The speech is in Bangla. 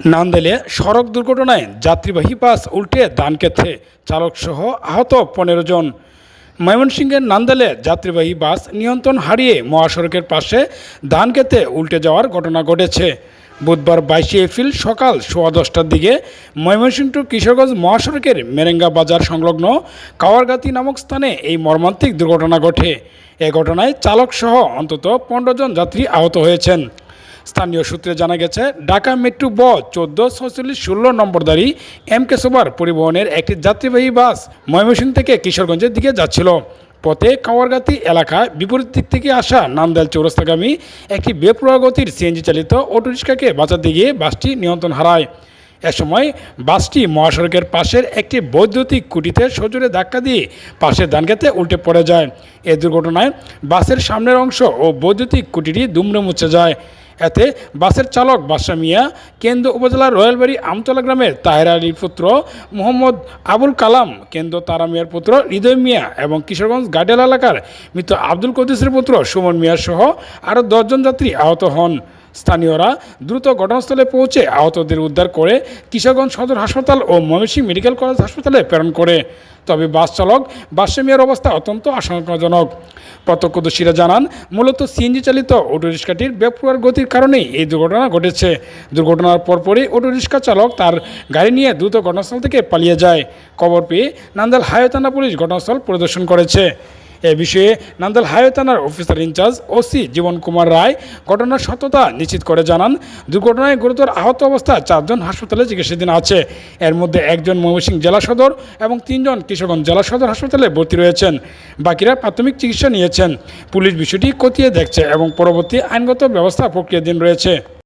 নান্দেলে সড়ক দুর্ঘটনায় যাত্রীবাহী বাস উল্টে ধানক্ষেতে চালকসহ আহত ১৫ জন। ময়মনসিংহের নান্দেলে যাত্রীবাহী বাস নিয়ন্ত্রণ হারিয়ে মহাসড়কের পাশে ধানক্ষেতে উল্টে যাওয়ার ঘটনা ঘটেছে। বুধবার ২২ এপ্রিল সকাল ১০:১০টার দিকে ময়মনসিংহ টু কিশোরগঞ্জ মহাসড়কের মেরেঙ্গা বাজার সংলগ্ন কাওয়ারগাতি নামক স্থানে এই মর্মান্তিক দুর্ঘটনা ঘটে। এ ঘটনায় চালকসহ অন্তত ১৫ জন যাত্রী আহত হয়েছেন। স্থানীয় সূত্রে জানা গেছে, ঢাকা মেট্রো ব ১৪৪৬-১৬ নম্বরধারী এমকে সুপার পরিবহনের একটি যাত্রীবাহী বাস ময়মনসিংহ থেকে কিশোরগঞ্জের দিকে যাচ্ছিল। পথে কাওয়ারগাতি এলাকায় বিপরীত দিক থেকে আসা নান্দেল চৌরাস্তাগামী একটি বেপরোয়া গতির সিএনজি চালিত অটোরিকশাকে বাঁচাতে গিয়ে বাসটি নিয়ন্ত্রণ হারায়। এ সময় বাসটি মহাসড়কের পাশের একটি বৈদ্যুতিক খুঁটিতে সজোরে ধাক্কা দিয়ে পাশের ধানক্ষেতে উল্টে পড়ে যায়। এ দুর্ঘটনায় বাসের সামনের অংশ ও বৈদ্যুতিক খুঁটিটি দুমড়ে মুছে যায়। এতে বাসের চালক বাদশা মিয়া, কেন্দ্র উপজেলার রয়্যালবাড়ি আমতলা গ্রামের তাহের আলীর পুত্র মোহাম্মদ আবুল কালাম, কেন্দ্র তারা মিয়ার পুত্র হৃদয় মিয়া এবং কিশোরগঞ্জ গার্ডেল এলাকার মৃত আব্দুল কদিসের পুত্র সুমন মিয়া সহ আরও ১০ জন যাত্রী আহত হন। স্থানীয়রা দ্রুত ঘটনাস্থলে পৌঁছে আহতদের উদ্ধার করে কিশোরগঞ্জ সদর হাসপাতাল ও ময়মনসিংহ মেডিকেল কলেজ হাসপাতালে প্রেরণ করে। তবে বাস চালক বাদশা মিয়ার অবস্থা অত্যন্ত আশঙ্কাজনক। প্রত্যক্ষদর্শীরা জানান, মূলত সিএনজি চালিত অটোরিকশাটির বেপরোয়া গতির কারণেই এই দুর্ঘটনা ঘটেছে। দুর্ঘটনার পরপরই অটোরিকশা চালক তার গাড়ি নিয়ে দ্রুত ঘটনাস্থল থেকে পালিয়ে যায়। খবর পেয়ে নান্দেল হাইওয়ে থানা পুলিশ ঘটনাস্থল পরিদর্শন করেছে। এ বিষয়ে নান্দেল হাইওয়ে থানার অফিসার ইনচার্জ ওসি জীবন কুমার রায় ঘটনার সত্যতা নিশ্চিত করে জানান, দুর্ঘটনায় গুরুতর আহত অবস্থায় ৪ জন হাসপাতালে চিকিৎসাধীন আছে। এর মধ্যে ১ জন ময়মনসিংহ জেলা সদর এবং ৩ জন কিশোরগঞ্জ জেলা সদর হাসপাতালে ভর্তি রয়েছেন। বাকিরা প্রাথমিক চিকিৎসা নিয়েছেন। পুলিশ বিষয়টি খতিয়ে দেখছে এবং পরবর্তী আইনগত ব্যবস্থা প্রক্রিয়াধীন রয়েছে।